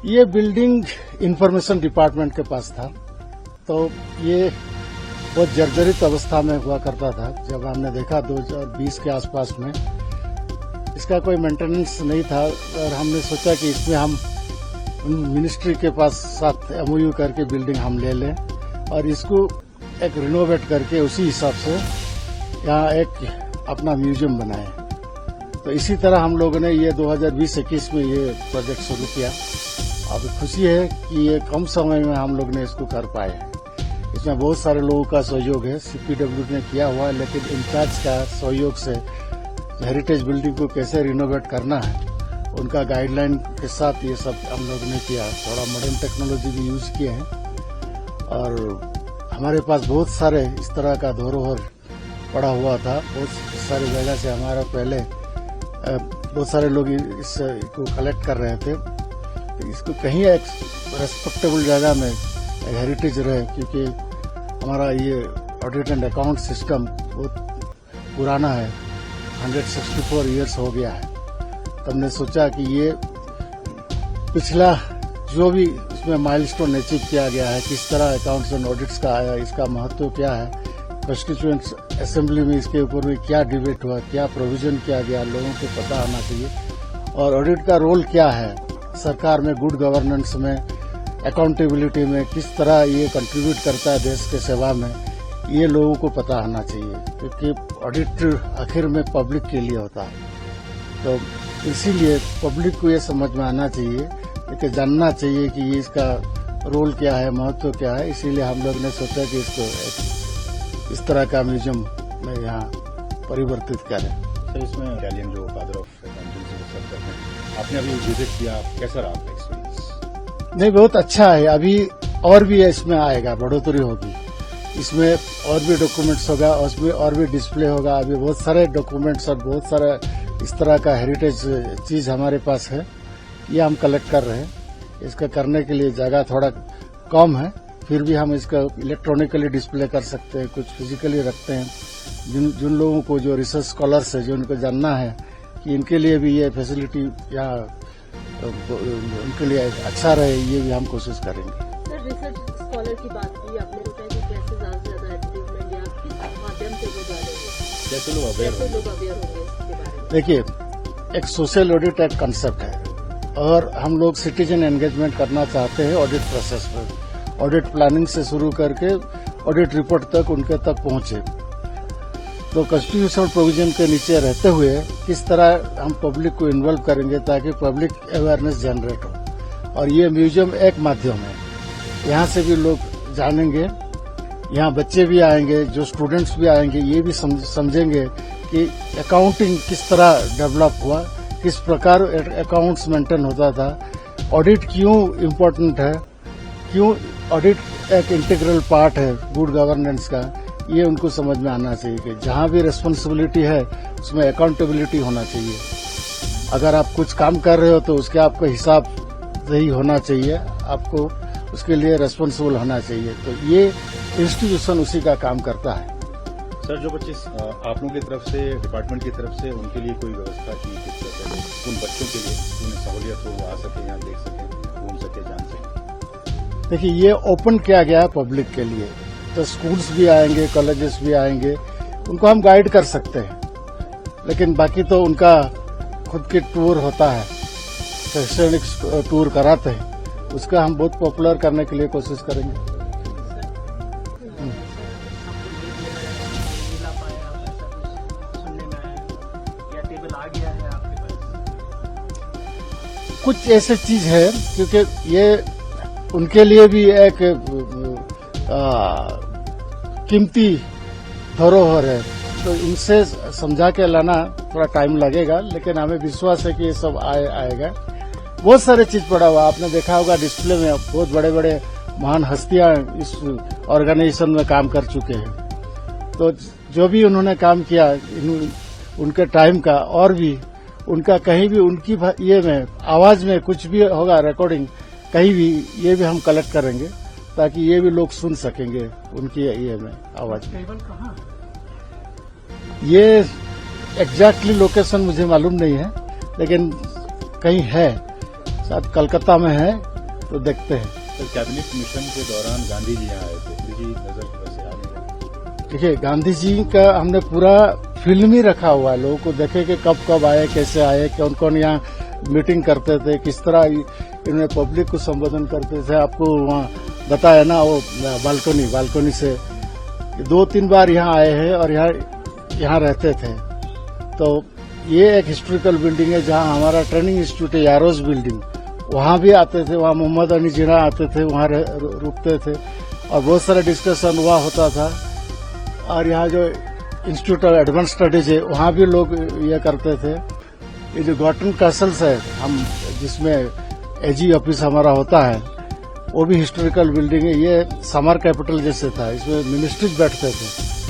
ये building information department के पास था, तो ये बहुत जर्जरित अवस्था में हुआ करता था। जब हमने देखा 2020 के आसपास में इसका कोई मेंटेनेंस नहीं था और हमने सोचा कि इसमें हम मिनिस्ट्री के पास साथ एमओयू करके बिल्डिंग हम ले लें और इसको एक रिनोवेट करके उसी हिसाब से यहाँ एक अपना म्यूजियम बनाए। तो इसी तरह हम लोगों ने ये 2020-21 में ये प्रोजेक्ट शुरू किया। अब खुशी है कि ये कम समय में हम लोग ने इसको कर पाए हैं। इसमें बहुत सारे लोगों का सहयोग है, सीपीडब्ल्यू ने किया हुआ है, लेकिन इंचार्ज का सहयोग से हेरिटेज बिल्डिंग को कैसे रिनोवेट करना है उनका गाइडलाइन के साथ ये सब हम लोग ने किया। थोड़ा मॉडर्न टेक्नोलॉजी भी यूज किए हैं और हमारे पास बहुत सारे इस तरह का धरोहर पड़ा हुआ था। बहुत सारी जगह से हमारा पहले बहुत सारे लोग इसको कलेक्ट कर रहे थे। तो इसको कहीं एक रेस्पेक्टेबल जगह में हेरिटेज रहे, क्योंकि हमारा ये ऑडिट एंड अकाउंट सिस्टम बहुत पुराना है, 164 ईयर्स हो गया है। तो हमने सोचा कि ये पिछला जो भी इसमें माइलस्टोन अचीव किया गया है, किस तरह अकाउंट्स एंड ऑडिट्स का आया, इसका महत्व क्या है, कॉन्स्टिट्यूएंट असेंबली में इसके ऊपर में क्या डिबेट हुआ, क्या प्रोविजन किया गया, लोगों को पता होना चाहिए। और ऑडिट का रोल क्या है सरकार में, गुड गवर्नेंस में, अकाउंटेबिलिटी में, किस तरह ये कंट्रीब्यूट करता है देश के सेवा में, ये लोगों को पता होना चाहिए, क्योंकि ऑडिट आखिर में पब्लिक के लिए होता है। तो इसीलिए पब्लिक को ये समझ में आना चाहिए, कि जानना चाहिए कि ये इसका रोल क्या है, महत्व क्या है। इसीलिए हम लोग ने सोचा कि इसको इस तरह का म्यूजियम में यहाँ परिवर्तित करें। सर, इसमें इटालियन जो फादर ऑफ अकाउंटेंसी को सर्व करते हैं, आपने अभी विजिट किया, कैसा रहा आपका एक्सपीरियंस? नहीं, बहुत अच्छा है। अभी और भी इसमें आएगा, बढ़ोतरी होगी, इसमें और भी डॉक्यूमेंट्स होगा, उसमें और भी डिस्प्ले होगा। अभी बहुत सारे डॉक्यूमेंट्स और बहुत सारा इस तरह का हेरिटेज चीज हमारे पास है, ये हम कलेक्ट कर रहे हैं। इसका करने के लिए जगह थोड़ा कम है, फिर भी हम इसका इलेक्ट्रॉनिकली डिस्प्ले कर सकते हैं, कुछ फिजिकली रखते हैं। जिन लोगों को, जो रिसर्च स्कॉलर्स है, जो उनको जानना है कि इनके लिए भी ये फैसिलिटी या उनके लिए अच्छा रहे, ये भी हम कोशिश करेंगे। सर, रिसर्च स्कॉलर की बात की आपने, बताया कि कैसे ज्यादा से ज्यादा एडवर्टाइजमेंट या किस माध्यम से वो जा रहे हैं, कैसे लोग अवेयर होंगे इसके बारे में? देखिए, एक सोशल ऑडिट एक कंसेप्ट है और हम लोग सिटीजन एंगेजमेंट करना चाहते हैं ऑडिट प्रोसेस में। ऑडिट प्लानिंग से शुरू करके ऑडिट रिपोर्ट तक उनके तक पहुंचे। तो कॉन्स्टिट्यूशनल प्रोविजन के नीचे रहते हुए किस तरह हम पब्लिक को इन्वॉल्व करेंगे ताकि पब्लिक अवेयरनेस जनरेट हो। और ये म्यूजियम एक माध्यम है, यहाँ से भी लोग जानेंगे, यहाँ बच्चे भी आएंगे, जो स्टूडेंट्स भी आएंगे, ये भी समझेंगे कि अकाउंटिंग किस तरह डेवलप हुआ, किस प्रकार अकाउंट्स मेंटेन होता था, ऑडिट क्यों इम्पोर्टेंट है, क्यों ऑडिट एक इंटीग्रल पार्ट है गुड गवर्नेंस का। ये उनको समझ में आना चाहिए कि जहां भी रिस्पांसिबिलिटी है उसमें अकाउंटेबिलिटी होना चाहिए। अगर आप कुछ काम कर रहे हो तो उसके आपका हिसाब सही होना चाहिए, आपको उसके लिए रिस्पांसिबल होना चाहिए। तो ये इंस्टीट्यूशन उसी का काम करता है। सर, जो बच्चे आप लोगों की तरफ से, डिपार्टमेंट की तरफ से, उनके लिए कोई व्यवस्था की उन बच्चों के लिए उन्हें सहूलियत हो, आ सके, यहाँ देख सके, घूम सके, जान सके? देखिए, ये ओपन किया गया है पब्लिक के लिए, तो स्कूल्स भी आएंगे, कॉलेजेस भी आएंगे, उनको हम गाइड कर सकते हैं। लेकिन बाकी तो उनका खुद के टूर होता है, शैक्षणिक टूर कराते हैं, उसका हम बहुत पॉपुलर करने के लिए कोशिश करेंगे। कुछ ऐसे चीज है, क्योंकि ये उनके लिए भी एक कीमती धरोहर है, तो इनसे समझा के लाना थोड़ा टाइम लगेगा, लेकिन हमें विश्वास है कि ये सब आएगा। बहुत सारे चीज पड़ा हुआ, आपने देखा होगा डिस्प्ले में, बहुत बड़े बड़े महान हस्तियां इस ऑर्गेनाइजेशन में काम कर चुके हैं। तो जो भी उन्होंने काम किया उनके टाइम का, और भी उनका कहीं भी उनकी ये में आवाज में कुछ भी होगा रिकॉर्डिंग कहीं भी, ये भी हम कलेक्ट करेंगे ताकि ये भी लोग सुन सकेंगे उनकी ये में आवाज में। ये एग्जैक्टली लोकेशन मुझे मालूम नहीं है, लेकिन कहीं है, शायद कलकत्ता में है तो देखते हैं। तो कैबिनेट मिशन के दौरान गांधी जी यहाँ आए थे, जी नजर वैसे आ नहीं। देखिए, गांधी जी का हमने पूरा फिल्म ही रखा हुआ है, लोगों को देखे कि कब कब आए, कैसे आए, कौन कौन यहाँ मीटिंग करते थे, किस तरह इन्होंने पब्लिक को संबोधन करते थे। आपको वहाँ बताया ना, वो बालकनी से 2-3 बार यहाँ आए हैं और यहाँ रहते थे। तो ये एक हिस्टोरिकल बिल्डिंग है जहाँ हमारा ट्रेनिंग इंस्टीट्यूट है, यारोस बिल्डिंग, वहाँ भी आते थे। वहाँ मोहम्मद अली जिन्ना आते थे, वहाँ रुकते थे और बहुत सारा डिस्कशन हुआ होता था। और यहाँ जो इंस्टीट्यूट ऑफ एडवांस स्टडीज है, वहाँ भी लोग ये करते थे। ये जो गॉर्टन कैसल्स है, हम जिसमें एजी ऑफिस हमारा होता है, वो भी हिस्टोरिकल बिल्डिंग है। ये समर कैपिटल जैसे था, इसमें मिनिस्ट्रीज बैठते थे।